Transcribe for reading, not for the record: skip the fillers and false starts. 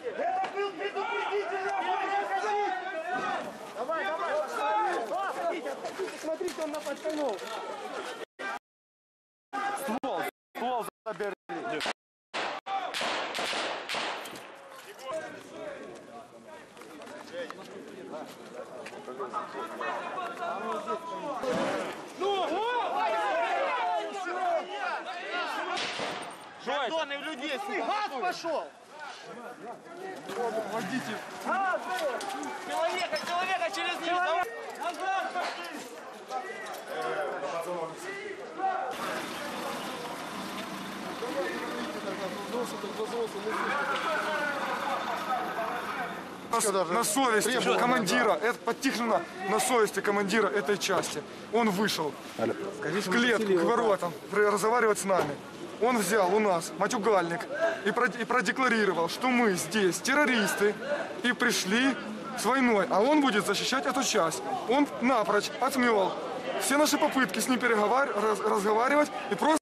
Это был предупредительный огонь! Давай! Смотрите, он нападнул. Ствол забери. Жандоны в людей, газ пошел! Водитель. Человека через них! Назад пошли! На совести командира, это подтихнено на совести командира этой части. Он вышел в клетку к воротам разговаривать с нами. Он взял у нас матюгальник и продекларировал, что мы здесь террористы и пришли с войной, а он будет защищать эту часть. Он напрочь отмел все наши попытки с ним разговаривать и просто